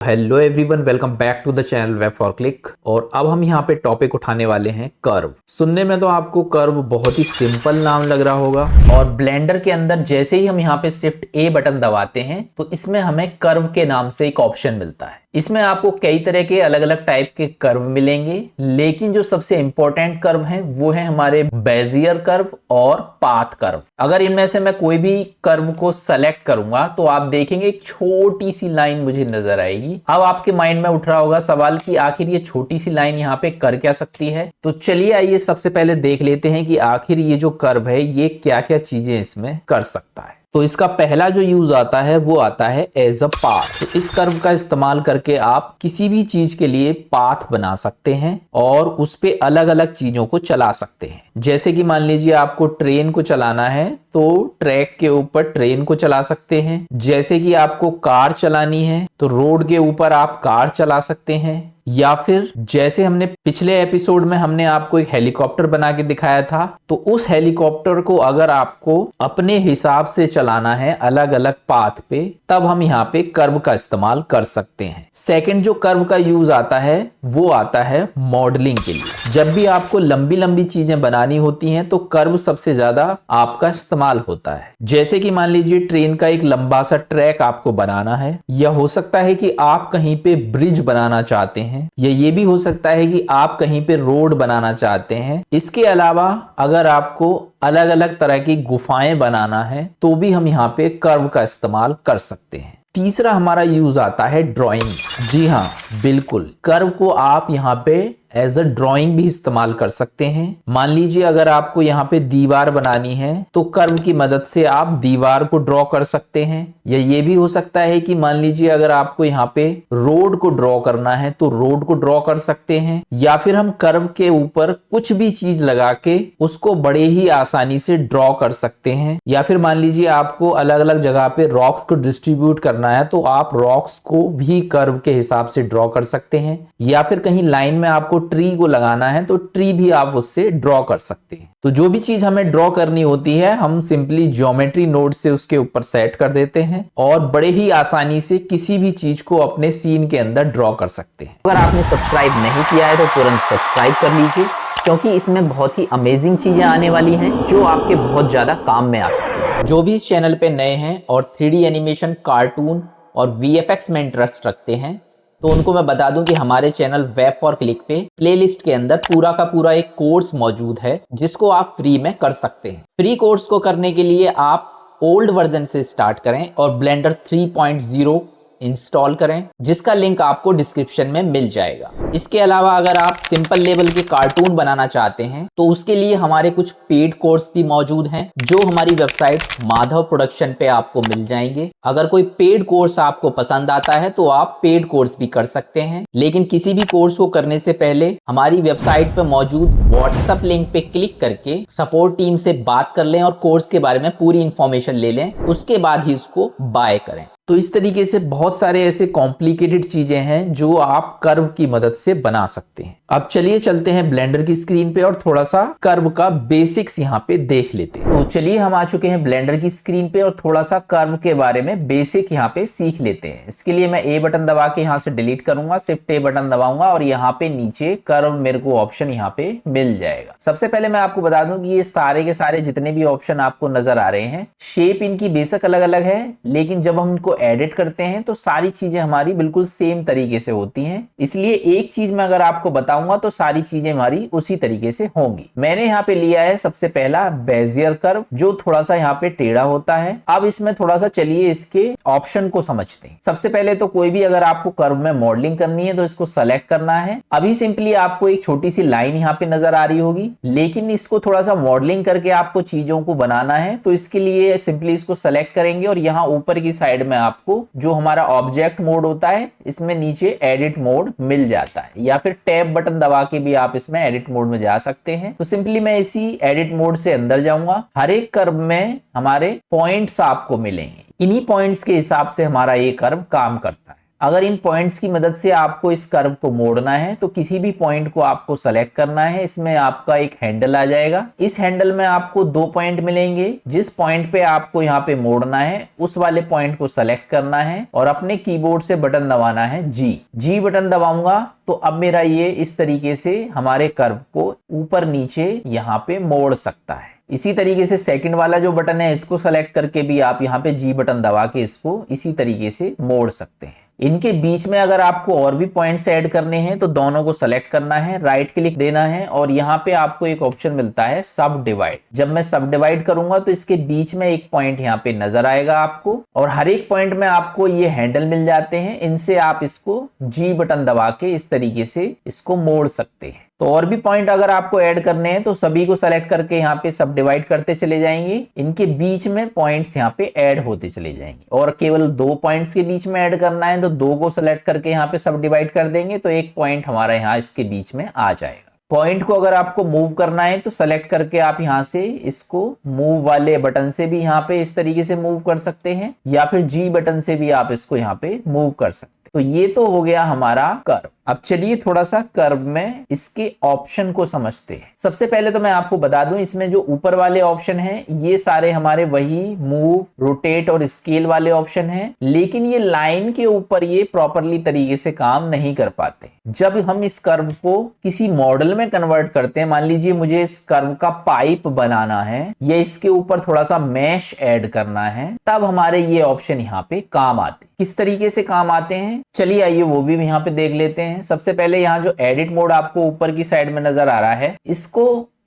Hello everyone, welcome back to the channel web for click. और अब हम यहाँ पे टॉपिक उठाने वाले हैं कर्व। सुनने में तो आपको कर्व बहुत ही सिंपल नाम लग रहा होगा, और ब्लेंडर के अंदर जैसे ही हम यहाँ पे शिफ्ट ए बटन दबाते हैं तो इसमें हमें कर्व के नाम से एक ऑप्शन मिलता है। इसमें आपको कई तरह के अलग अलग टाइप के कर्व मिलेंगे, लेकिन जो सबसे इंपॉर्टेंट कर्व हैं वो है हमारे बेजियर कर्व और पाथ कर्व। अगर इनमें से मैं कोई भी कर्व को सेलेक्ट करूंगा तो आप देखेंगे एक छोटी सी लाइन मुझे नजर आएगी। अब आपके माइंड में उठ रहा होगा सवाल कि आखिर ये छोटी सी लाइन यहाँ पे कर क्या सकती है। तो चलिए आइए सबसे पहले देख लेते हैं कि आखिर ये जो कर्व है ये क्या क्या चीजें इसमें कर सकता है। तो इसका पहला जो यूज आता है वो आता है एज अ पाथ। तो इस कर्व का इस्तेमाल करके आप किसी भी चीज के लिए पाथ बना सकते हैं और उस पे अलग अलग चीजों को चला सकते हैं। जैसे कि मान लीजिए आपको ट्रेन को चलाना है तो ट्रैक के ऊपर ट्रेन को चला सकते हैं। जैसे कि आपको कार चलानी है तो रोड के ऊपर आप कार चला सकते हैं। या फिर जैसे हमने पिछले एपिसोड में हमने आपको एक हेलीकॉप्टर बना के दिखाया था, तो उस हेलीकॉप्टर को अगर आपको अपने हिसाब से चलाना है अलग अलग पाथ पे, तब हम यहाँ पे कर्व का इस्तेमाल कर सकते हैं। सेकंड जो कर्व का यूज आता है वो आता है मॉडलिंग के लिए। जब भी आपको लंबी लंबी चीजें बनानी होती हैं तो कर्व सबसे ज्यादा आपका इस्तेमाल होता है। जैसे कि मान लीजिए ट्रेन का एक लंबा सा ट्रैक आपको बनाना है, या हो सकता है कि आप कहीं पे ब्रिज बनाना चाहते हैं, या ये भी हो सकता है कि आप कहीं पे रोड बनाना चाहते हैं। इसके अलावा अगर आपको अलग अलग तरह की गुफाएं बनाना है तो भी हम यहाँ पे कर्व का इस्तेमाल कर सकते हैं। तीसरा हमारा यूज आता है ड्राइंग। जी हाँ, बिल्कुल, कर्व को आप यहाँ पे एज अ ड्राइंग भी इस्तेमाल कर सकते हैं। मान लीजिए अगर आपको यहाँ पे दीवार बनानी है तो कर्व की मदद से आप दीवार को ड्रॉ कर सकते हैं। या ये भी हो सकता है कि मान लीजिए अगर आपको यहाँ पे रोड को ड्रॉ करना है तो रोड को ड्रॉ कर सकते हैं। या फिर हम कर्व के ऊपर कुछ भी चीज लगा के उसको बड़े ही आसानी से ड्रॉ कर सकते हैं। या फिर मान लीजिए आपको अलग अलग जगह पे रॉक्स को डिस्ट्रीब्यूट करना है तो आप रॉक्स को भी कर्व के हिसाब से ड्रॉ कर सकते हैं। या फिर कहीं लाइन में आपको ट्री को लगाना है तो ट्री भी आप उससे ड्रॉ कर सकते हैं। तो जो भी चीज हमें ड्रॉ करनी होती है हम सिंपली ज्योमेट्री नोड से उसके ऊपर सेट कर देते हैं और बड़े ही आसानी से किसी भी चीज को अपने सीन के अंदर ड्रॉ कर सकते हैं। अगर आपने सब्सक्राइब नहीं किया है तो तुरंत सब्सक्राइब कर लीजिए, क्योंकि इसमें बहुत ही अमेजिंग चीजें आने वाली हैं जो आपके बहुत ज्यादा काम में आ सकती हैं। जो भी इस चैनल पे नए हैं और 3D एनिमेशन, कार्टून और VFX में इंटरेस्ट रखते हैं तो उनको मैं बता दूं कि हमारे चैनल वेब फॉर क्लिक पे प्लेलिस्ट के अंदर पूरा का पूरा एक कोर्स मौजूद है जिसको आप फ्री में कर सकते हैं। फ्री कोर्स को करने के लिए आप ओल्ड वर्जन से स्टार्ट करें और ब्लेंडर 3.0 इंस्टॉल करें, जिसका लिंक आपको डिस्क्रिप्शन में मिल जाएगा। इसके अलावा अगर आप सिंपल लेवल के कार्टून बनाना चाहते हैं तो उसके लिए हमारे कुछ पेड कोर्स भी मौजूद हैं जो हमारी वेबसाइट माधव प्रोडक्शन पे आपको मिल जाएंगे। अगर कोई पेड कोर्स आपको पसंद आता है तो आप पेड कोर्स भी कर सकते हैं, लेकिन किसी भी कोर्स को करने से पहले हमारी वेबसाइट पे मौजूद व्हाट्सएप लिंक पे क्लिक करके सपोर्ट टीम से बात कर लें और कोर्स के बारे में पूरी इंफॉर्मेशन ले लें, उसके बाद ही उसको बाय करें। तो इस तरीके से बहुत सारे ऐसे कॉम्प्लिकेटेड चीजें हैं जो आप कर्व की मदद से बना सकते हैं। अब चलिए चलते हैं ब्लेंडर की स्क्रीन पे और थोड़ा सा कर्व का बेसिक्स यहाँ पे देख लेते हैं। तो चलिए हम आ चुके हैं ब्लेंडर की स्क्रीन पे और थोड़ा सा कर्व के बारे में बेसिक यहाँ पे सीख लेते हैं। इसके लिए मैं ए बटन दबा के यहाँ से डिलीट करूंगा, शिफ्ट ए बटन दबाऊंगा और यहाँ पे नीचे कर्व मेरे को ऑप्शन यहाँ पे मिल जाएगा। सबसे पहले मैं आपको बता दूं कि ये सारे के सारे जितने भी ऑप्शन आपको नजर आ रहे हैं, शेप इनकी बेशक अलग अलग है, लेकिन जब हम इनको एडिट करते हैं तो सारी चीजें हमारी बिल्कुल सेम तरीके से होती हैं। इसलिए एक चीज मैं अगर आपको बताऊंगा तो सारी चीजें हमारी उसी तरीके से होंगी। मैंने यहाँ पे लिया है सबसे पहला बेजियर कर्व, जो थोड़ा सा यहाँ पे टेढ़ा होता है। अब इसमें थोड़ा सा चलिए इसके ऑप्शन को समझते हैं। सबसे पहले तो कोई भी अगर आपको कर्व में मॉडलिंग करनी है तो इसको सेलेक्ट करना है। अभी सिंपली आपको एक छोटी सी लाइन यहाँ पे नजर आ रही होगी, लेकिन इसको थोड़ा सा मॉडलिंग करके आपको चीजों को बनाना है तो इसके लिए सिंपली इसको सेलेक्ट करेंगे और यहाँ ऊपर की साइड में आपको जो हमारा ऑब्जेक्ट मोड होता है इसमें नीचे एडिट मोड मिल जाता है, या फिर टैब बटन दबा के भी आप इसमें एडिट मोड में जा सकते हैं। तो सिंपली मैं इसी एडिट मोड से अंदर जाऊंगा। हर एक कर्व में हमारे पॉइंट्स आपको मिलेंगे, इन्हीं पॉइंट्स के हिसाब से हमारा ये कर्व काम करता है। अगर इन पॉइंट्स की मदद से आपको इस कर्व को मोड़ना है तो किसी भी पॉइंट को आपको सेलेक्ट करना है। इसमें आपका एक हैंडल आ जाएगा, इस हैंडल में आपको 2 पॉइंट मिलेंगे। जिस पॉइंट पे आपको यहाँ पे मोड़ना है उस वाले पॉइंट को सेलेक्ट करना है और अपने कीबोर्ड से बटन दबाना है जी बटन दबाऊंगा तो अब मेरा ये इस तरीके से हमारे कर्व को ऊपर नीचे यहाँ पे मोड़ सकता है। इसी तरीके से सेकंड वाला जो बटन है इसको सेलेक्ट करके भी आप यहाँ पे जी बटन दबा के इसको इसी तरीके से मोड़ सकते हैं। इनके बीच में अगर आपको और भी पॉइंट्स ऐड करने हैं तो दोनों को सेलेक्ट करना है, राइट क्लिक देना है और यहाँ पे आपको एक ऑप्शन मिलता है सब डिवाइड। जब मैं सब डिवाइड करूंगा तो इसके बीच में एक पॉइंट यहाँ पे नजर आएगा आपको और हर एक पॉइंट में आपको ये हैंडल मिल जाते हैं। इनसे आप इसको जी बटन दबा के इस तरीके से इसको मोड़ सकते हैं। तो और भी पॉइंट अगर आपको ऐड करने हैं तो सभी को सेलेक्ट करके यहाँ पे सब डिवाइड करते चले जाएंगे। इनके बीच में पॉइंट्स यहाँ पे ऐड होते चले जाएंगे और केवल 2 पॉइंट्स के बीच में ऐड करना है तो 2 को सेलेक्ट करके यहाँ पे सब डिवाइड कर देंगे तो एक पॉइंट हमारा यहाँ इसके बीच में आ जाएगा। पॉइंट को अगर आपको मूव करना है तो सेलेक्ट करके आप यहाँ से इसको मूव वाले बटन से भी यहाँ पे इस तरीके से मूव कर सकते हैं या फिर जी बटन से भी आप इसको यहाँ पे मूव कर सकते हैं। तो ये तो हो गया हमारा कर्व। अब चलिए थोड़ा सा कर्व में इसके ऑप्शन को समझते हैं। सबसे पहले तो मैं आपको बता दूं इसमें जो ऊपर वाले ऑप्शन हैं ये सारे हमारे वही मूव, रोटेट और स्केल वाले ऑप्शन हैं, लेकिन ये लाइन के ऊपर ये प्रॉपरली तरीके से काम नहीं कर पाते। जब हम इस कर्व को किसी मॉडल में कन्वर्ट करते हैं, मान लीजिए मुझे इस कर्व का पाइप बनाना है या इसके ऊपर थोड़ा सा मैश ऐड करना है, तब हमारे ये ऑप्शन यहाँ पे काम आते हैं। किस तरीके से काम आते हैं चलिए आइए वो भी यहाँ पे देख लेते हैं। सबसे पहले यहाँ जो एडिट मोड आपको ऊपर की साइड में नजर आ रहा है इसको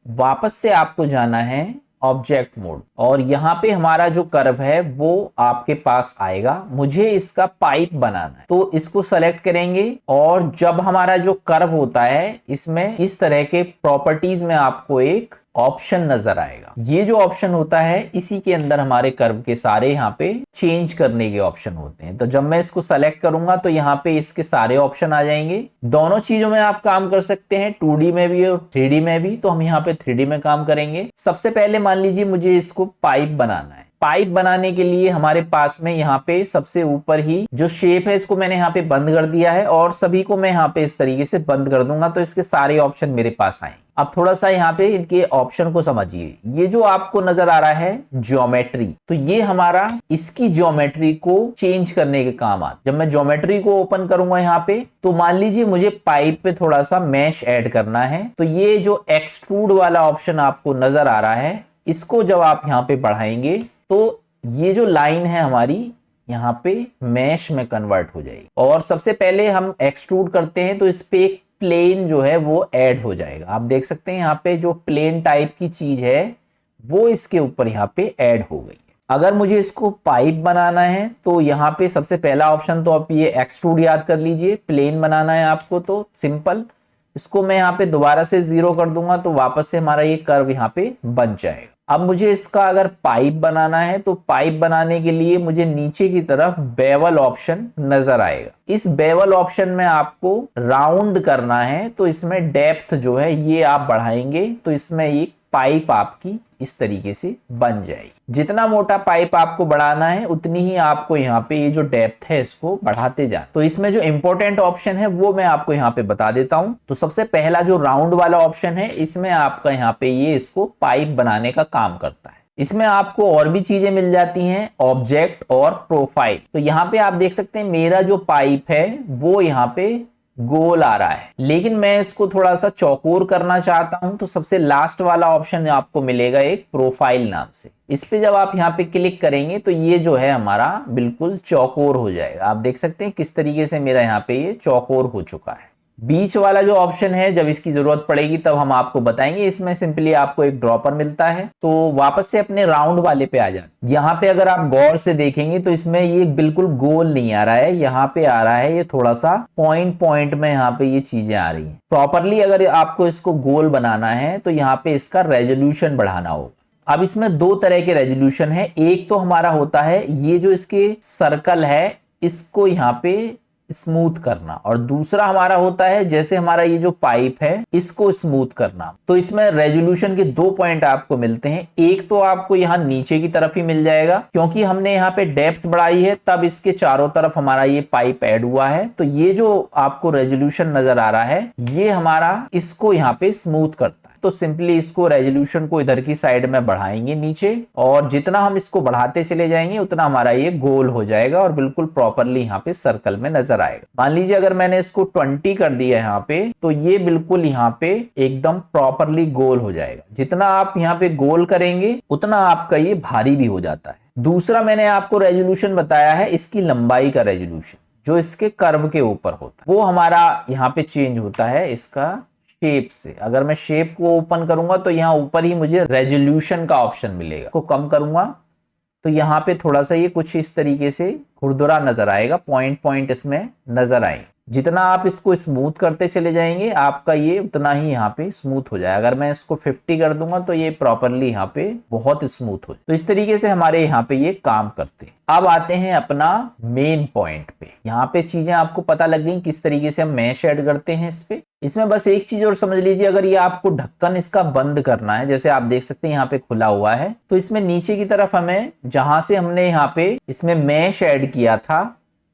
वापस से आपको जाना है ऑब्जेक्ट मोड और यहाँ पे हमारा जो कर्व है वो आपके पास आएगा। मुझे इसका पाइप बनाना है तो इसको सेलेक्ट करेंगे और जब हमारा जो कर्व होता है इसमें इस तरह के प्रॉपर्टीज में आपको एक ऑप्शन नजर आएगा। ये जो ऑप्शन होता है इसी के अंदर हमारे कर्व के सारे यहाँ पे चेंज करने के ऑप्शन होते हैं। तो जब मैं इसको सेलेक्ट करूंगा तो यहाँ पे इसके सारे ऑप्शन आ जाएंगे। दोनों चीजों में आप काम कर सकते हैं, 2D में भी और 3D में भी। तो हम यहाँ पे 3D में काम करेंगे। सबसे पहले मान लीजिए मुझे इसको पाइप बनाना है। पाइप बनाने के लिए हमारे पास में यहाँ पे सबसे ऊपर ही जो शेप है इसको मैंने यहाँ पे बंद कर दिया है और सभी को मैं यहाँ पे इस तरीके से बंद कर दूंगा तो इसके सारे ऑप्शन मेरे पास आए। अब थोड़ा सा यहाँ पे इनके ऑप्शन को समझिए। ये जो आपको नजर आ रहा है ज्योमेट्री, तो ये हमारा इसकी ज्योमेट्री को चेंज करने के काम आता है। जब मैं ज्योमेट्री को ओपन करूंगा यहाँ पे तो मान लीजिए मुझे पाइप पे थोड़ा सा मैश ऐड करना है तो ये जो एक्सट्रूड वाला ऑप्शन आपको नजर आ रहा है इसको जब आप यहाँ पे बढ़ाएंगे तो ये जो लाइन है हमारी यहाँ पे मैश में कन्वर्ट हो जाएगी। और सबसे पहले हम एक्सट्रूड करते हैं तो इस पे एक प्लेन जो है वो ऐड हो जाएगा। आप देख सकते हैं यहाँ पे जो प्लेन टाइप की चीज है वो इसके ऊपर यहाँ पे ऐड हो गई है। अगर मुझे इसको पाइप बनाना है तो यहाँ पे सबसे पहला ऑप्शन तो आप ये एक्सट्रूड याद कर लीजिए। प्लेन बनाना है आपको तो सिंपल, इसको मैं यहाँ पे दोबारा से 0 कर दूंगा तो वापस से हमारा ये कर्व यहाँ पे बन जाएगा। अब मुझे इसका अगर पाइप बनाना है तो पाइप बनाने के लिए मुझे नीचे की तरफ बेवल ऑप्शन नजर आएगा। इस बेवल ऑप्शन में आपको राउंड करना है तो इसमें डेप्थ जो है ये आप बढ़ाएंगे तो इसमें एक पाइप आपकी इस तरीके से बन जाएगी। जितना मोटा पाइप आपको बढ़ाना है उतनी ही आपको यहाँ पे ये जो डेप्थ है इसको बढ़ाते जाना। तो इसमें जो इंपॉर्टेंट ऑप्शन है वो मैं आपको यहाँ पे बता देता हूँ। तो सबसे पहला जो राउंड वाला ऑप्शन है इसमें आपका यहाँ पे ये इसको पाइप बनाने का काम करता है। इसमें आपको और भी चीजें मिल जाती हैं, ऑब्जेक्ट और प्रोफाइल। तो यहाँ पे आप देख सकते हैं मेरा जो पाइप है वो यहाँ पे गोल आ रहा है, लेकिन मैं इसको थोड़ा सा चौकोर करना चाहता हूं तो सबसे लास्ट वाला ऑप्शन आपको मिलेगा एक प्रोफाइल नाम से। इस पे जब आप यहाँ पे क्लिक करेंगे तो ये जो है हमारा बिल्कुल चौकोर हो जाएगा। आप देख सकते हैं किस तरीके से मेरा यहाँ पे ये चौकोर हो चुका है। बीच वाला जो ऑप्शन है जब इसकी जरूरत पड़ेगी तब हम आपको बताएंगे। इसमें सिंपली आपको एक ड्रॉपर मिलता है। तो वापस से अपने राउंड वाले पे आ जाए। यहाँ पे अगर आप गौर से देखेंगे तो इसमें ये बिल्कुल गोल नहीं आ रहा है, यहाँ पे आ रहा है ये थोड़ा सा पॉइंट पॉइंट में यहाँ पे ये चीजें आ रही है। प्रॉपरली अगर आपको इसको गोल बनाना है तो यहाँ पे इसका रेजोल्यूशन बढ़ाना होगा। अब इसमें 2 तरह के रेजोल्यूशन है। एक तो हमारा होता है ये जो इसके सर्कल है इसको यहाँ पे स्मूथ करना, और दूसरा हमारा होता है जैसे हमारा ये जो पाइप है इसको स्मूथ करना। तो इसमें रेजोल्यूशन के 2 पॉइंट आपको मिलते हैं। एक तो आपको यहाँ नीचे की तरफ ही मिल जाएगा, क्योंकि हमने यहाँ पे डेप्थ बढ़ाई है तब इसके चारों तरफ हमारा ये पाइप ऐड हुआ है। तो ये जो आपको रेजोल्यूशन नजर आ रहा है ये हमारा इसको यहाँ पे स्मूथ करता है। तो सिंपली इसको रेजोल्यूशन को इधर की साइड में बढ़ाएंगे नीचे, और जितना हम इसको बढ़ाते चले जाएंगे उतना हमारा ये गोल हो जाएगा और बिल्कुल प्रॉपरली यहाँ पे सर्कल में नजर आएगा। मान लीजिए अगर मैंने इसको 20 कर दिया यहाँ पे, तो ये बिल्कुल यहाँ पे एकदम प्रॉपरली गोल हो जाएगा। जितना आप यहाँ पे गोल करेंगे उतना आपका ये भारी भी हो जाता है। दूसरा मैंने आपको रेजोल्यूशन बताया है इसकी लंबाई का रेजोल्यूशन, जो इसके कर्व के ऊपर होता है वो हमारा यहाँ पे चेंज होता है इसका शेप से। अगर मैं शेप को ओपन करूंगा तो यहाँ ऊपर ही मुझे रेजोल्यूशन का ऑप्शन मिलेगा। को कम करूंगा तो यहाँ पे थोड़ा सा ये कुछ इस तरीके से खुरदुरा नजर आएगा, पॉइंट पॉइंट इसमें नजर आएंगे। जितना आप इसको स्मूथ करते चले जाएंगे आपका ये उतना ही यहाँ पे स्मूथ हो जाएगा। अगर मैं इसको 50 कर दूंगा तो ये प्रॉपरली यहाँ पे बहुत स्मूथ हो जाए। तो इस तरीके से हमारे यहाँ पे ये काम करते हैं। अब आते हैं अपना मेन पॉइंट पे। यहाँ पे चीजें आपको पता लग गई किस तरीके से हम मैश ऐड करते हैं इस पे। इसमें बस एक चीज और समझ लीजिए, अगर ये आपको ढक्कन इसका बंद करना है, जैसे आप देख सकते हैं यहाँ पे खुला हुआ है, तो इसमें नीचे की तरफ हमें जहां से हमने यहाँ पे इसमें मैश ऐड किया था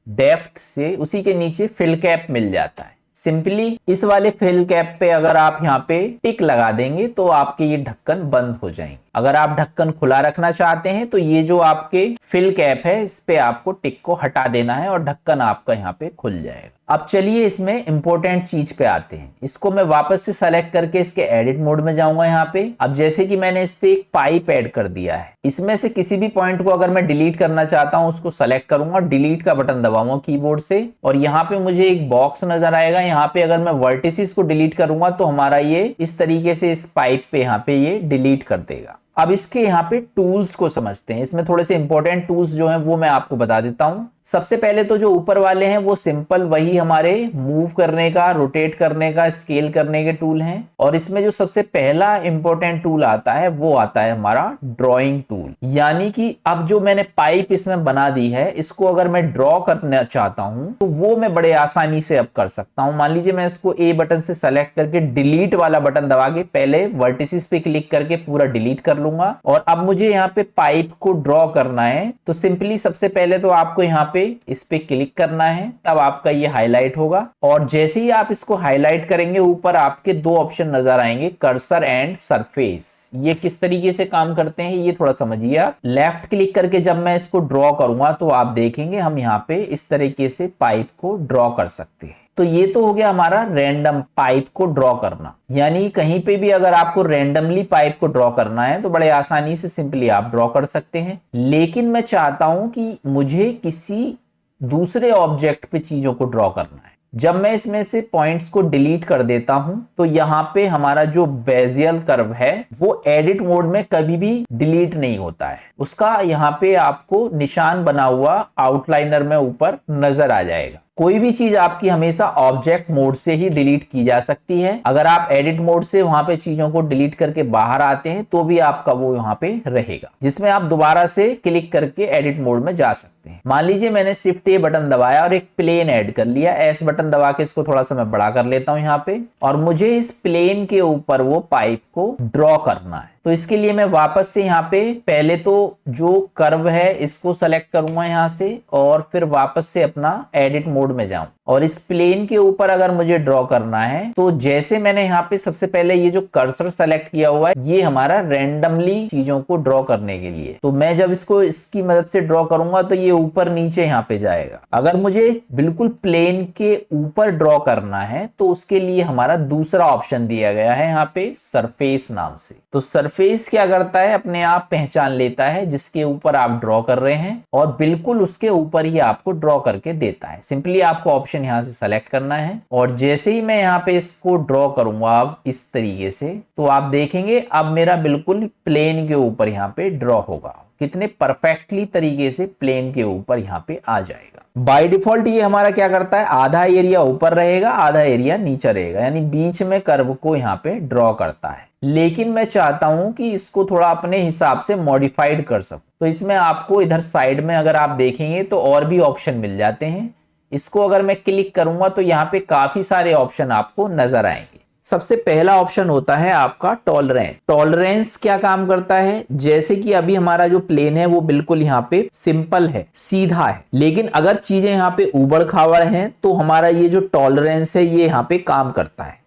डेप्थ से, उसी के नीचे फिल कैप मिल जाता है। सिंपली इस वाले फिल कैप पे अगर आप यहाँ पे टिक लगा देंगे तो आपके ये ढक्कन बंद हो जाएंगे। अगर आप ढक्कन खुला रखना चाहते हैं तो ये जो आपके फिल कैप है इस पे आपको टिक को हटा देना है और ढक्कन आपका यहाँ पे खुल जाएगा। अब चलिए इसमें इंपॉर्टेंट चीज पे आते हैं। इसको मैं वापस से सेलेक्ट करके इसके एडिट मोड में जाऊंगा यहाँ पे। अब जैसे कि मैंने इस पे एक पाइप ऐड कर दिया है, इसमें से किसी भी पॉइंट को अगर मैं डिलीट करना चाहता हूं उसको सेलेक्ट करूंगा, डिलीट का बटन दबाऊंगा कीबोर्ड से, और यहाँ पे मुझे एक बॉक्स नजर आएगा। यहाँ पे अगर मैं वर्टिसेस को डिलीट करूंगा तो हमारा ये इस तरीके से इस पाइप पे यहाँ पे ये डिलीट कर देगा। अब इसके यहाँ पे टूल्स को समझते हैं। इसमें थोड़े से इंपॉर्टेंट टूल्स जो हैं वो मैं आपको बता देता हूं। सबसे पहले तो जो ऊपर वाले हैं वो सिंपल वही हमारे मूव करने का, रोटेट करने का, स्केल करने के टूल हैं। और इसमें जो सबसे पहला इंपॉर्टेंट टूल आता है वो आता है हमारा ड्रॉइंग टूल। यानी कि अब जो मैंने पाइप इसमें बना दी है इसको अगर मैं ड्रॉ करना चाहता हूं तो वो मैं बड़े आसानी से अब कर सकता हूं। मान लीजिए मैं इसको ए बटन से सेलेक्ट करके डिलीट वाला बटन दबा के पहले वर्टिसेस पे क्लिक करके पूरा डिलीट कर लूंगा, और अब मुझे यहाँ पे पाइप को ड्रॉ करना है तो सिंपली सबसे पहले तो आपको यहाँ पे इस पे क्लिक करना है, तब आपका ये हाईलाइट होगा। और जैसे ही आप इसको हाईलाइट करेंगे ऊपर आपके दो ऑप्शन नजर आएंगे, कर्सर एंड सरफेस। ये किस तरीके से काम करते हैं ये थोड़ा समझिए आप। लेफ्ट क्लिक करके जब मैं इसको ड्रॉ करूंगा तो आप देखेंगे हम यहाँ पे इस तरीके से पाइप को ड्रॉ कर सकते हैं। तो ये तो हो गया हमारा रैंडम पाइप को ड्रॉ करना। यानी कहीं पे भी अगर आपको रैंडमली पाइप को ड्रॉ करना है तो बड़े आसानी से सिंपली आप ड्रॉ कर सकते हैं। लेकिन मैं चाहता हूं कि मुझे किसी दूसरे ऑब्जेक्ट पे चीजों को ड्रॉ करना है। जब मैं इसमें से पॉइंट्स को डिलीट कर देता हूं तो यहाँ पे हमारा जो बेजियल कर्व है वो एडिट मोड में कभी भी डिलीट नहीं होता है। उसका यहाँ पे आपको निशान बना हुआ आउटलाइनर में ऊपर नजर आ जाएगा। कोई भी चीज आपकी हमेशा ऑब्जेक्ट मोड से ही डिलीट की जा सकती है। अगर आप एडिट मोड से वहां पे चीजों को डिलीट करके बाहर आते हैं तो भी आपका वो यहाँ पे रहेगा, जिसमें आप दोबारा से क्लिक करके एडिट मोड में जा सकते हैं। मान लीजिए मैंने शिफ्ट ए बटन दबाया और एक प्लेन ऐड कर लिया। एस बटन दबा के इसको थोड़ा सा मैं बड़ा कर लेता हूं यहाँ पे, और मुझे इस प्लेन के ऊपर वो पाइप को ड्रॉ करना है। तो इसके लिए मैं वापस से यहाँ पे पहले तो जो कर्व है इसको सेलेक्ट करूंगा यहाँ से, और फिर वापस से अपना एडिट मोड में जाऊं, और इस प्लेन के ऊपर अगर मुझे ड्रॉ करना है तो जैसे मैंने यहाँ पे सबसे पहले ये जो कर्सर सेलेक्ट किया हुआ है ये हमारा रैंडमली चीजों को ड्रॉ करने के लिए। तो मैं जब इसको इसकी मदद से ड्रॉ करूंगा तो ये ऊपर नीचे यहाँ पे जाएगा। अगर मुझे बिल्कुल प्लेन के ऊपर ड्रॉ करना है तो उसके लिए हमारा दूसरा ऑप्शन दिया गया है यहाँ पे सरफेस नाम से। तो सरफेस क्या करता है, अपने आप पहचान लेता है जिसके ऊपर आप ड्रॉ कर रहे हैं और बिल्कुल उसके ऊपर ही आपको ड्रॉ करके देता है। सिंपली आपको ऑप्शन यहाँ से सेलेक्ट करना है, और जैसे ही मैं यहाँ पे इसको ड्रॉ करूंगा अब इस तरीके से, तो आप देखेंगे अब मेरा बिल्कुल प्लेन के ऊपर यहाँ पे ड्रॉ होगा। कितने परफेक्टली तरीके से प्लेन के ऊपर यहाँ पे आ जाएगा। बाय डिफॉल्ट ये हमारा क्या करता है, आधा एरिया ऊपर रहेगा आधा एरिया नीचे रहेगा, यानी बीच में कर्व को यहाँ पे ड्रॉ करता है। लेकिन मैं चाहता हूं कि इसको थोड़ा अपने हिसाब से मॉडिफाइड कर सकूं, तो इसमें आपको इधर साइड में अगर आप देखेंगे तो और भी ऑप्शन मिल जाते हैं। इसको अगर मैं क्लिक करूंगा तो यहाँ पे काफी सारे ऑप्शन आपको नजर आएंगे। सबसे पहला ऑप्शन होता है आपका टॉलरेंस। टॉलरेंस क्या काम करता है, जैसे कि अभी हमारा जो प्लेन है वो बिल्कुल यहाँ पे सिंपल है, सीधा है, लेकिन अगर चीजें यहाँ पे उबड़ खाबड़ हैं तो हमारा ये जो टॉलरेंस है ये यहाँ पे काम करता है।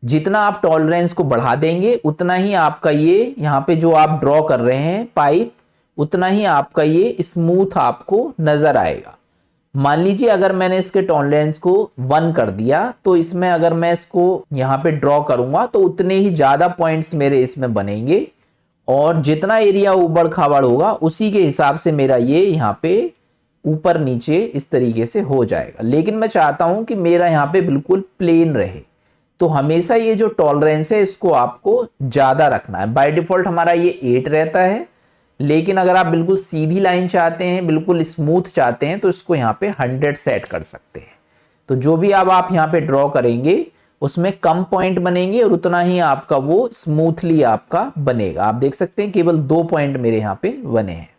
जितना आप टॉलरेंस को बढ़ा देंगे उतना ही आपका ये यहाँ पे जो आप ड्रॉ कर रहे हैं पाइप, उतना ही आपका ये स्मूथ आपको नजर आएगा। मान लीजिए अगर मैंने इसके टॉलरेंस को 1 कर दिया तो इसमें अगर मैं इसको यहाँ पे ड्रॉ करूंगा तो उतने ही ज्यादा पॉइंट्स मेरे इसमें बनेंगे और जितना एरिया ऊबड़ खाबड़ होगा उसी के हिसाब से मेरा ये यहाँ पे ऊपर नीचे इस तरीके से हो जाएगा। लेकिन मैं चाहता हूं कि मेरा यहाँ पे बिल्कुल प्लेन रहे, तो हमेशा ये जो टॉलरेंस है इसको आपको ज्यादा रखना है। बाय डिफॉल्ट हमारा ये 8 रहता है, लेकिन अगर आप बिल्कुल सीधी लाइन चाहते हैं, बिल्कुल स्मूथ चाहते हैं तो इसको यहाँ पे 100 सेट कर सकते हैं। तो जो भी अब आप यहाँ पे ड्रॉ करेंगे उसमें कम पॉइंट बनेंगे और उतना ही आपका वो स्मूथली आपका बनेगा। आप देख सकते हैं केवल 2 पॉइंट मेरे यहाँ पे बने हैं।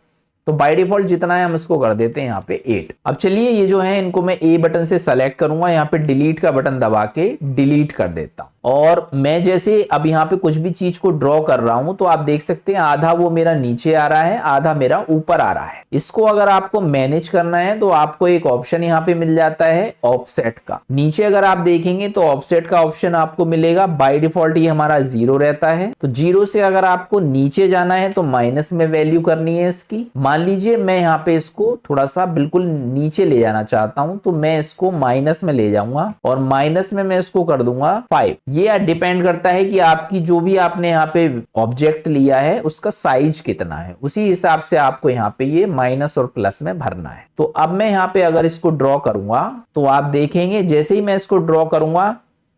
तो बाय डिफॉल्ट जितना है हम इसको कर देते हैं यहाँ पे 8। अब चलिए ये जो है इनको मैं ए बटन से सेलेक्ट करूंगा, यहाँ पे डिलीट का बटन दबा के डिलीट कर देता हूं। और मैं जैसे अब यहाँ पे कुछ भी चीज को ड्रॉ कर रहा हूं तो आप देख सकते हैं आधा वो मेरा नीचे आ रहा है, आधा मेरा ऊपर आ रहा है। इसको अगर आपको मैनेज करना है तो आपको एक ऑप्शन यहाँ पे मिल जाता है ऑफसेट का। नीचे अगर आप देखेंगे तो ऑफसेट का ऑप्शन आपको मिलेगा। बाय डिफॉल्ट ये हमारा 0 रहता है, तो 0 से अगर आपको नीचे जाना है तो माइनस में वैल्यू करनी है इसकी। मान लीजिए मैं यहाँ पे इसको थोड़ा सा बिल्कुल नीचे ले जाना चाहता हूं तो मैं इसको माइनस में ले जाऊंगा और माइनस में मैं इसको कर दूंगा 5। ये डिपेंड करता है कि आपकी जो भी आपने यहाँ पे ऑब्जेक्ट लिया है उसका साइज कितना है, उसी हिसाब से आपको यहाँ पे ये माइनस और प्लस में भरना है। तो अब मैं यहाँ पे अगर इसको ड्रॉ करूंगा तो आप देखेंगे जैसे ही मैं इसको ड्रॉ करूंगा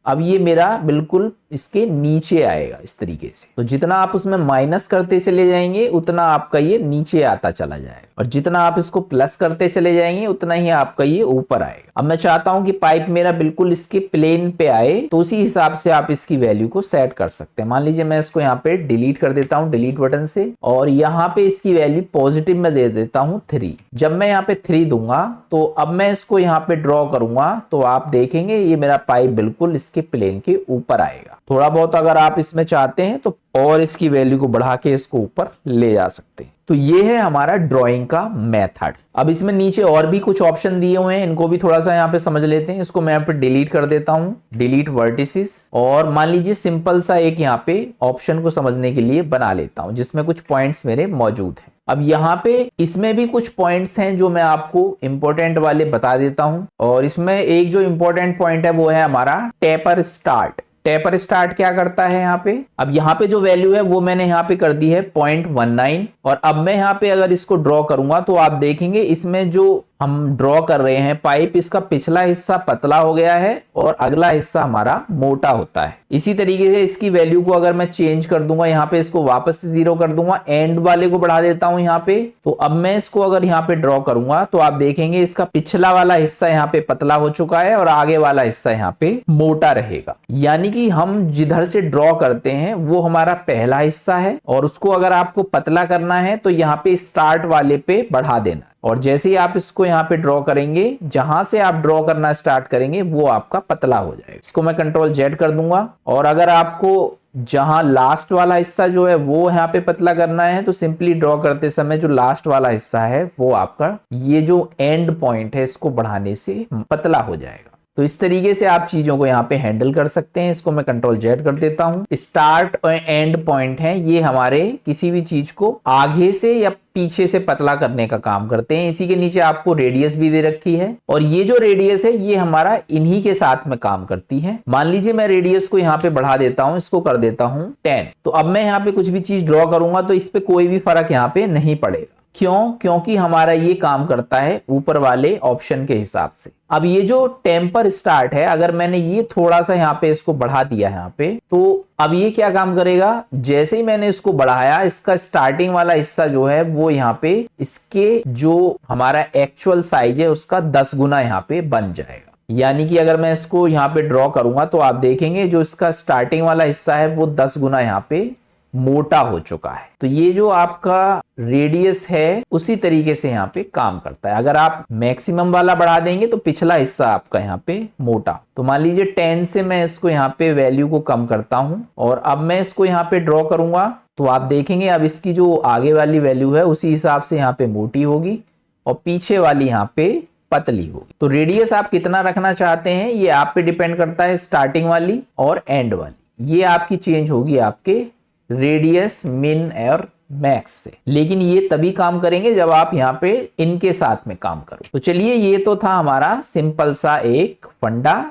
अब ये मेरा बिल्कुल इसके नीचे आएगा इस तरीके से। तो जितना आप उसमें माइनस करते चले जाएंगे उतना आपका ये नीचे आता चला जाएगा और जितना आप इसको प्लस करते चले जाएंगे उतना ही आपका ये ऊपर आएगा। अब मैं चाहता हूं कि पाइप मेरा बिल्कुल इसके प्लेन पे आए, तो उसी हिसाब से आप इसकी वैल्यू को सेट कर सकते हैं। मान लीजिए मैं इसको यहाँ पे डिलीट कर देता हूँ डिलीट बटन से और यहाँ पे इसकी वैल्यू पॉजिटिव में दे देता हूँ 3। जब मैं यहाँ पे 3 दूंगा तो अब मैं इसको यहाँ पे ड्रॉ करूंगा तो आप देखेंगे ये मेरा पाइप बिल्कुल इसके प्लेन के ऊपर आएगा। थोड़ा बहुत अगर आप इसमें चाहते हैं तो और इसकी वैल्यू को बढ़ा के इसको ऊपर ले जा सकते हैं। तो ये है हमारा ड्राइंग का मेथड। अब इसमें नीचे और भी कुछ ऑप्शन दिए हुए हैं, इनको भी थोड़ा सा यहाँ पे समझ लेते हैं। इसको मैं यहाँ पे डिलीट कर देता हूँ, डिलीट वर्टिसेस, और मान लीजिए सिंपल सा एक यहाँ पे ऑप्शन को समझने के लिए बना लेता हूँ जिसमें कुछ पॉइंट्स मेरे मौजूद हैं। अब यहाँ पे इसमें भी कुछ पॉइंट्स हैं जो मैं आपको इंपॉर्टेंट वाले बता देता हूँ। और इसमें एक जो इंपॉर्टेंट पॉइंट है वो है हमारा टेपर स्टार्ट। टेपर स्टार्ट क्या करता है यहाँ पे, अब यहाँ पे जो वैल्यू है वो मैंने यहाँ पे कर दी है 0.19 और अब मैं यहाँ पे अगर इसको ड्रॉ करूंगा तो आप देखेंगे इसमें जो हम ड्रॉ कर रहे हैं पाइप, इसका पिछला हिस्सा पतला हो गया है और अगला हिस्सा हमारा मोटा होता है। इसी तरीके से इसकी वैल्यू को अगर मैं चेंज कर दूंगा, यहाँ पे इसको वापस से 0 कर दूंगा, एंड वाले को बढ़ा देता हूं यहाँ पे, तो अब मैं इसको अगर यहाँ पे ड्रॉ करूंगा तो आप देखेंगे इसका पिछला वाला हिस्सा यहाँ पे पतला हो चुका है और आगे वाला हिस्सा यहाँ पे मोटा रहेगा। यानी कि हम जिधर से ड्रॉ करते हैं वो हमारा पहला हिस्सा है और उसको अगर आपको पतला करना है तो यहाँ पे स्टार्ट वाले पे बढ़ा देना, और जैसे ही आप इसको यहाँ पे ड्रॉ करेंगे जहां से आप ड्रॉ करना स्टार्ट करेंगे वो आपका पतला हो जाएगा। इसको मैं कंट्रोल Z कर दूंगा और अगर आपको जहां लास्ट वाला हिस्सा जो है वो यहाँ पे पतला करना है तो सिंपली ड्रॉ करते समय जो लास्ट वाला हिस्सा है वो आपका ये जो एंड पॉइंट है इसको बढ़ाने से पतला हो जाएगा। तो इस तरीके से आप चीजों को यहाँ पे हैंडल कर सकते हैं। इसको मैं कंट्रोल Z कर देता हूं। स्टार्ट और एंड पॉइंट है ये हमारे किसी भी चीज को आगे से या पीछे से पतला करने का काम करते हैं। इसी के नीचे आपको रेडियस भी दे रखी है और ये जो रेडियस है ये हमारा इन्हीं के साथ में काम करती है। मान लीजिए मैं रेडियस को यहाँ पे बढ़ा देता हूँ, इसको कर देता हूँ 10। तो अब मैं यहाँ पे कुछ भी चीज ड्रॉ करूंगा तो इस पे कोई भी फर्क यहाँ पे नहीं पड़ेगा। क्यों? क्योंकि हमारा ये काम करता है ऊपर वाले ऑप्शन के हिसाब से। अब ये जो टेम्पर स्टार्ट है, अगर मैंने ये थोड़ा सा यहाँ पे इसको बढ़ा दिया यहाँ पे, तो अब ये क्या काम करेगा, जैसे ही मैंने इसको बढ़ाया इसका स्टार्टिंग वाला हिस्सा जो है वो यहाँ पे इसके जो हमारा एक्चुअल साइज है उसका 10 गुना यहाँ पे बन जाएगा। यानी कि अगर मैं इसको यहाँ पे ड्रॉ करूंगा तो आप देखेंगे जो इसका स्टार्टिंग वाला हिस्सा है वो 10 गुना यहाँ पे मोटा हो चुका है। तो ये जो आपका रेडियस है उसी तरीके से यहाँ पे काम करता है। अगर आप मैक्सिमम वाला बढ़ा देंगे तो पिछला हिस्सा आपका यहाँ पे मोटा। तो मान लीजिए 10 से मैं इसको यहाँ पे वैल्यू को कम करता हूं और अब मैं इसको यहाँ पे ड्रॉ करूंगा तो आप देखेंगे अब इसकी जो आगे वाली वैल्यू है उसी हिसाब से यहाँ पे मोटी होगी और पीछे वाली यहाँ पे पतली होगी। तो रेडियस आप कितना रखना चाहते हैं ये आप पे डिपेंड करता है, स्टार्टिंग वाली और एंड वाली। ये आपकी चेंज होगी आपके रेडियस मिन और मैक्स से, लेकिन ये तभी काम करेंगे जब आप यहाँ पे इनके साथ में काम करो। तो चलिए ये तो था हमारा सिंपल सा एक फंडा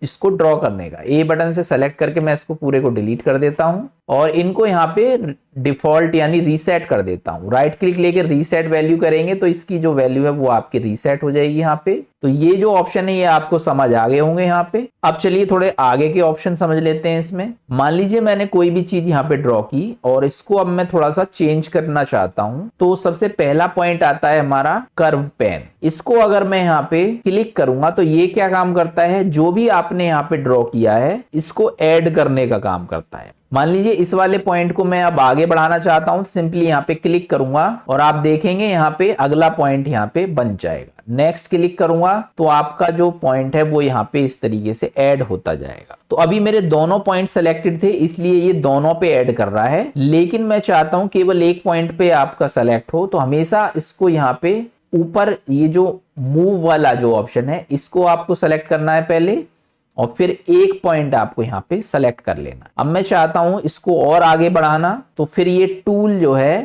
इसको ड्रॉ करने का। ए बटन से सेलेक्ट करके मैं इसको पूरे को डिलीट कर देता हूं और इनको यहाँ पे डिफॉल्ट यानी रीसेट कर देता हूं। राइट क्लिक लेके रीसेट वैल्यू करेंगे तो इसकी जो वैल्यू है वो आपकी रीसेट हो जाएगी यहाँ पे। तो ये जो ऑप्शन है ये आपको समझ आ गए होंगे यहाँ पे। अब चलिए थोड़े आगे के ऑप्शन समझ लेते हैं इसमें। मान लीजिए मैंने कोई भी चीज यहाँ पे ड्रॉ की और इसको अब मैं थोड़ा सा चेंज करना चाहता हूं। तो सबसे पहला पॉइंट आता है हमारा कर्व पेन। इसको अगर मैं यहाँ पे क्लिक करूंगा तो ये क्या काम करता है, जो भी आपने यहाँ पे ड्रॉ किया है इसको ऐड करने का काम करता है। मान लीजिए इस वाले पॉइंट को मैं अब आगे बढ़ाना चाहता हूं तो सिंपली यहाँ पे क्लिक करूंगा और आप देखेंगे यहाँ पे अगला पॉइंट यहाँ पे बन जाएगा। नेक्स्ट क्लिक करूंगा तो आपका जो पॉइंट है वो यहाँ पे इस तरीके से ऐड होता जाएगा। तो अभी मेरे दोनों पॉइंट सेलेक्टेड थे इसलिए ये दोनों पे ऐड कर रहा है, लेकिन मैं चाहता हूं केवल एक पॉइंट पे आपका सेलेक्ट हो। तो हमेशा इसको यहाँ पे ऊपर ये जो मूव वाला जो ऑप्शन है इसको आपको सेलेक्ट करना है पहले और फिर एक पॉइंट आपको यहाँ पे सेलेक्ट कर लेना। अब मैं चाहता हूं इसको और आगे बढ़ाना तो फिर ये टूल जो है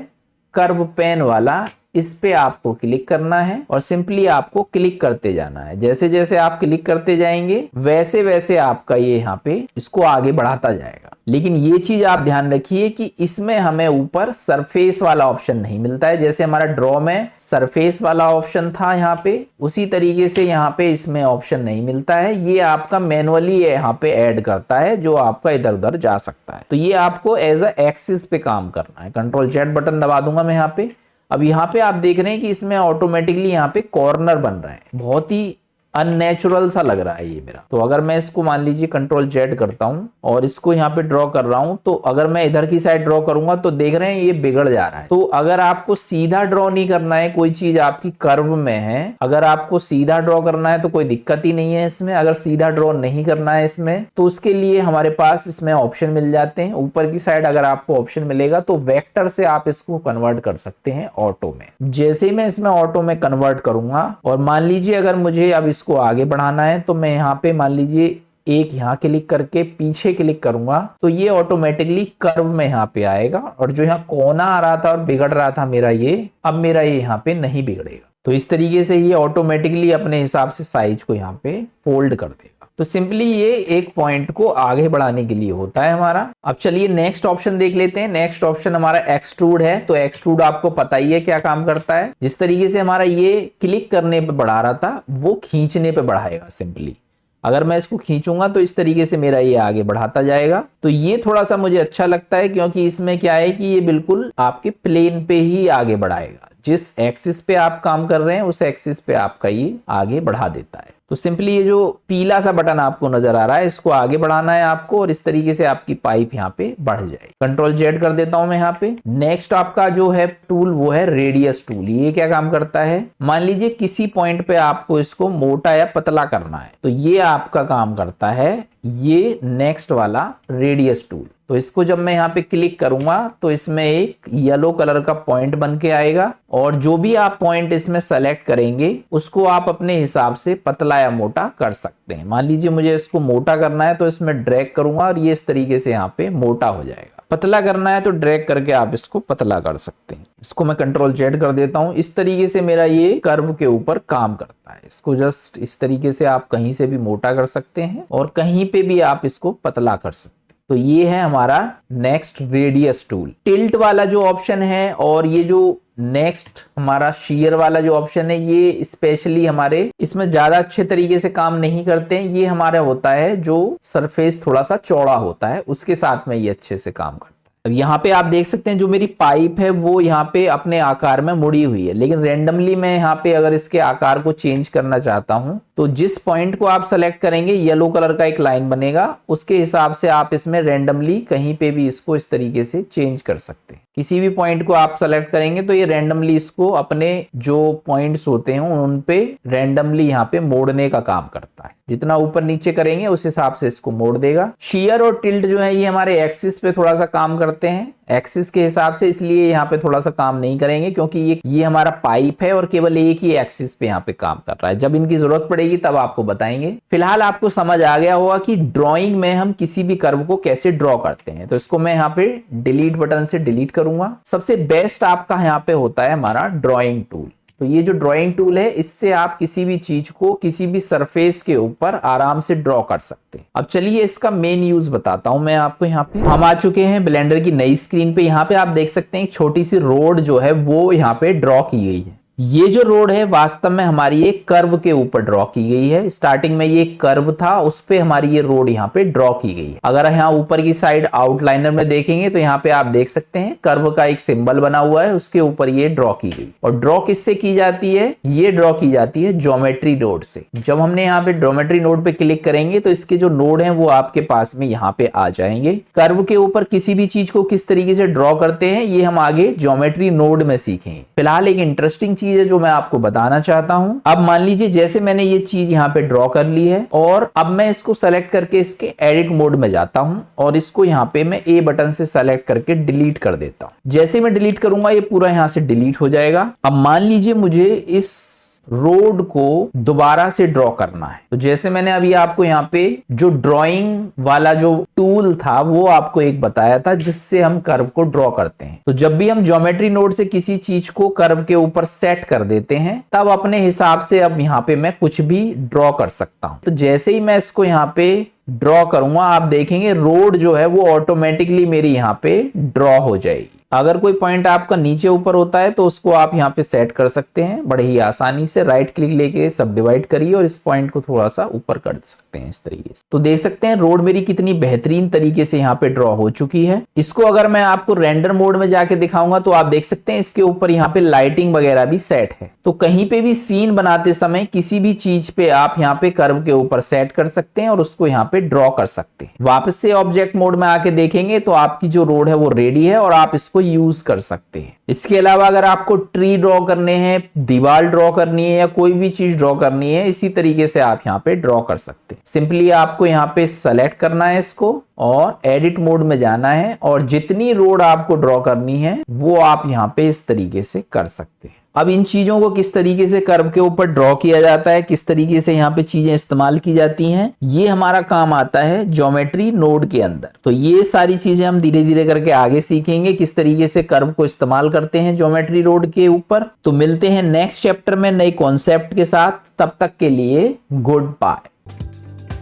कर्व पेन वाला इस पे आपको क्लिक करना है और सिंपली आपको क्लिक करते जाना है। जैसे जैसे आप क्लिक करते जाएंगे वैसे वैसे आपका ये यहाँ पे इसको आगे बढ़ाता जाएगा। लेकिन ये चीज आप ध्यान रखिए कि इसमें हमें ऊपर सरफेस वाला ऑप्शन नहीं मिलता है। जैसे हमारा ड्रॉ में सरफेस वाला ऑप्शन था यहाँ पे, उसी तरीके से यहाँ पे इसमें ऑप्शन नहीं मिलता है। ये आपका मैनुअली यहाँ पे ऐड करता है जो आपका इधर उधर जा सकता है। तो ये आपको एज अ एक्सिस पे काम करना है। कंट्रोल जेड बटन दबा दूंगा मैं यहाँ पे। अब यहाँ पे आप देख रहे हैं कि इसमें ऑटोमेटिकली यहाँ पे कॉर्नर बन रहा है, बहुत ही अननेचुरल सा लग रहा है ये मेरा। तो अगर मैं इसको मान लीजिए कंट्रोल जेड करता हूं और इसको यहाँ पे ड्रॉ कर रहा हूं तो अगर मैं इधर की साइड ड्रॉ करूंगा तो देख रहे हैं ये बिगड़ जा रहा है। तो अगर आपको सीधा ड्रॉ नहीं करना है, कोई चीज आपकी कर्व में है, अगर आपको सीधा ड्रॉ करना है तो कोई दिक्कत ही नहीं है इसमें। अगर सीधा ड्रॉ नहीं करना है इसमें तो उसके लिए हमारे पास इसमें ऑप्शन मिल जाते हैं। ऊपर की साइड अगर आपको ऑप्शन मिलेगा तो वेक्टर से आप इसको कन्वर्ट कर सकते हैं ऑटो में। जैसे ही मैं इसमें ऑटो में कन्वर्ट करूंगा और मान लीजिए अगर मुझे अब को आगे बढ़ाना है तो मैं यहाँ पे मान लीजिए एक यहाँ क्लिक करके पीछे क्लिक करूंगा तो ये ऑटोमेटिकली कर्व में यहाँ पे आएगा और जो यहाँ कोना आ रहा था और बिगड़ रहा था मेरा ये, अब मेरा ये यहाँ पे नहीं बिगड़ेगा। तो इस तरीके से ये ऑटोमेटिकली अपने हिसाब से साइज को यहाँ पे फोल्ड कर देगा। तो सिंपली ये एक पॉइंट को आगे बढ़ाने के लिए होता है हमारा। अब चलिए नेक्स्ट ऑप्शन देख लेते हैं। नेक्स्ट ऑप्शन हमारा एक्सट्रूड है। तो एक्सट्रूड आपको पता ही है क्या काम करता है। जिस तरीके से हमारा ये क्लिक करने पे बढ़ा रहा था वो खींचने पे बढ़ाएगा। सिंपली अगर मैं इसको खींचूंगा तो इस तरीके से मेरा ये आगे बढ़ाता जाएगा। तो ये थोड़ा सा मुझे अच्छा लगता है क्योंकि इसमें क्या है कि ये बिल्कुल आपके प्लेन पे ही आगे बढ़ाएगा। जिस एक्सिस पे आप काम कर रहे हैं उस एक्सिस पे आपका ये आगे बढ़ा देता है। तो सिंपली ये जो पीला सा बटन आपको नजर आ रहा है इसको आगे बढ़ाना है आपको और इस तरीके से आपकी पाइप यहाँ पे बढ़ जाएगी। कंट्रोल जेड कर देता हूं मैं यहाँ पे। नेक्स्ट आपका जो है टूल वो है रेडियस टूल। ये क्या काम करता है, मान लीजिए किसी पॉइंट पे आपको इसको मोटा या पतला करना है तो ये आपका काम करता है ये नेक्स्ट वाला रेडियस टूल। तो इसको जब मैं यहाँ पे क्लिक करूंगा तो इसमें एक येलो कलर का पॉइंट बन के आएगा और जो भी आप पॉइंट इसमें सेलेक्ट करेंगे उसको आप अपने हिसाब से पतला या मोटा कर सकते हैं। मान लीजिए मुझे इसको मोटा करना है तो इसमें ड्रैग करूंगा और ये इस तरीके से यहाँ पे मोटा हो जाएगा। पतला करना है तो ड्रैग करके आप इसको पतला कर सकते हैं। इसको मैं कंट्रोल जेड कर देता हूं। इस तरीके से मेरा ये कर्व के ऊपर काम करता है। इसको जस्ट इस तरीके से आप कहीं से भी मोटा कर सकते हैं और कहीं पे भी आप इसको पतला कर सकते हैं। तो ये है हमारा नेक्स्ट रेडियस टूल। टिल्ट वाला जो ऑप्शन है और ये जो नेक्स्ट हमारा शेयर वाला जो ऑप्शन है ये स्पेशली हमारे इसमें ज्यादा अच्छे तरीके से काम नहीं करते हैं। ये हमारा होता है जो सरफेस थोड़ा सा चौड़ा होता है उसके साथ में ये अच्छे से काम करता है। अब यहाँ पे आप देख सकते हैं जो मेरी पाइप है वो यहाँ पे अपने आकार में मुड़ी हुई है, लेकिन रेंडमली मैं यहाँ पे अगर इसके आकार को चेंज करना चाहता हूं तो जिस पॉइंट को आप सेलेक्ट करेंगे येलो कलर का एक लाइन बनेगा, उसके हिसाब से आप इसमें रेंडमली कहीं पे भी इसको इस तरीके से चेंज कर सकते हैं। किसी भी पॉइंट को आप सेलेक्ट करेंगे तो ये रेंडमली इसको अपने जो पॉइंट्स होते हैं उन पे रेंडमली यहाँ पे मोड़ने का काम करता है। जितना ऊपर नीचे करेंगे उस हिसाब से इसको मोड़ देगा। शियर और टिल्ट जो है ये हमारे एक्सिस पे थोड़ा सा काम करते हैं, एक्सिस के हिसाब से, इसलिए यहाँ पे थोड़ा सा काम नहीं करेंगे क्योंकि ये हमारा पाइप है और केवल एक ही एक्सिस पे यहाँ पे काम कर रहा है। जब इनकी जरूरत पड़ेगी तब आपको बताएंगे। फिलहाल आपको समझ आ गया होगा कि ड्राइंग में हम किसी भी कर्व को कैसे ड्रॉ करते हैं। तो इसको मैं यहाँ पे डिलीट बटन से डिलीट करूंगा। सबसे बेस्ट आपका यहाँ पे होता है हमारा ड्रॉइंग टूल। तो ये जो ड्राइंग टूल है इससे आप किसी भी चीज को किसी भी सरफेस के ऊपर आराम से ड्रॉ कर सकते हैं। अब चलिए इसका मेन यूज बताता हूं मैं आपको। यहाँ पे हम आ चुके हैं ब्लेंडर की नई स्क्रीन पे। यहाँ पे आप देख सकते हैं एक छोटी सी रोड जो है वो यहाँ पे ड्रॉ की गई है। ये जो रोड है वास्तव में हमारी एक कर्व के ऊपर ड्रॉ की गई है। स्टार्टिंग में ये कर्व था, उस पे हमारी ये रोड यहाँ पे ड्रॉ की गई है। अगर यहाँ ऊपर की साइड आउटलाइनर में देखेंगे तो यहाँ पे आप देख सकते हैं कर्व का एक सिंबल बना हुआ है, उसके ऊपर ये ड्रॉ की गई। और ड्रॉ किससे की जाती है? ये ड्रॉ की जाती है ज्योमेट्री नोड से। जब हमने यहाँ पे ज्योमेट्री नोड पे क्लिक करेंगे तो इसके जो नोड है वो आपके पास में यहाँ पे आ जाएंगे। कर्व के ऊपर किसी भी चीज को किस तरीके से ड्रॉ करते हैं ये हम आगे ज्योमेट्री नोड में सीखेंगे। फिलहाल एक इंटरेस्टिंग चीज है जो मैं आपको बताना चाहता हूं। अब मान लीजिए जैसे मैंने ये चीज यहाँ पे ड्रॉ कर ली है और अब मैं इसको सेलेक्ट करके इसके एडिट मोड में जाता हूं और इसको यहाँ पे मैं ए बटन से सेलेक्ट करके डिलीट कर देता हूं। जैसे मैं डिलीट करूंगा ये पूरा यहाँ से डिलीट हो जाएगा। अब मान लीजिए मुझे इस रोड को दोबारा से ड्रॉ करना है। तो जैसे मैंने अभी आपको यहाँ पे जो ड्राइंग वाला जो टूल था वो आपको एक बताया था जिससे हम कर्व को ड्रॉ करते हैं। तो जब भी हम ज्योमेट्री नोड से किसी चीज को कर्व के ऊपर सेट कर देते हैं तब अपने हिसाब से अब यहाँ पे मैं कुछ भी ड्रॉ कर सकता हूं। तो जैसे ही मैं इसको यहाँ पे ड्रॉ करूंगा आप देखेंगे रोड जो है वो ऑटोमेटिकली मेरी यहाँ पे ड्रॉ हो जाएगी। अगर कोई पॉइंट आपका नीचे ऊपर होता है तो उसको आप यहाँ पे सेट कर सकते हैं बड़े ही आसानी से। राइट क्लिक लेके सब डिवाइड करिए और इस पॉइंट को थोड़ा सा ऊपर कर सकते हैं इस तरीके से। तो देख सकते हैं रोड मेरी कितनी बेहतरीन तरीके से यहाँ पे ड्रॉ हो चुकी है। इसको अगर मैं आपको रेंडर मोड में जाके दिखाऊंगा तो आप देख सकते हैं इसके ऊपर यहाँ पे लाइटिंग वगैरह भी सेट है। तो कहीं पे भी सीन बनाते समय किसी भी चीज पे आप यहाँ पे कर्व के ऊपर सेट कर सकते हैं और उसको यहाँ पे ड्रॉ कर सकते हैं। वापस से ऑब्जेक्ट मोड में आके देखेंगे तो आपकी जो रोड है वो रेडी है और आप इसको यूज कर सकते हैं। इसके अलावा अगर आपको ट्री ड्रॉ करने हैं, दीवार ड्रॉ करनी है या कोई भी चीज ड्रॉ करनी है इसी तरीके से आप यहाँ पे ड्रॉ कर सकते हैं। सिंपली आपको यहाँ पे सेलेक्ट करना है इसको और एडिट मोड में जाना है और जितनी रोड आपको ड्रॉ करनी है वो आप यहाँ पे इस तरीके से कर सकते हैं। अब इन चीजों को किस तरीके से कर्व के ऊपर ड्रॉ किया जाता है, किस तरीके से यहाँ पे चीजें इस्तेमाल की जाती हैं, ये हमारा काम आता है ज्योमेट्री नोड के अंदर। तो ये सारी चीजें हम धीरे धीरे करके आगे सीखेंगे किस तरीके से कर्व को इस्तेमाल करते हैं ज्योमेट्री नोड के ऊपर। तो मिलते हैं नेक्स्ट चैप्टर में नए कॉन्सेप्ट के साथ। तब तक के लिए goodbye.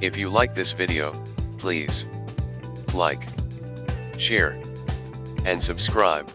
If you like this video, please like, share, and subscribe.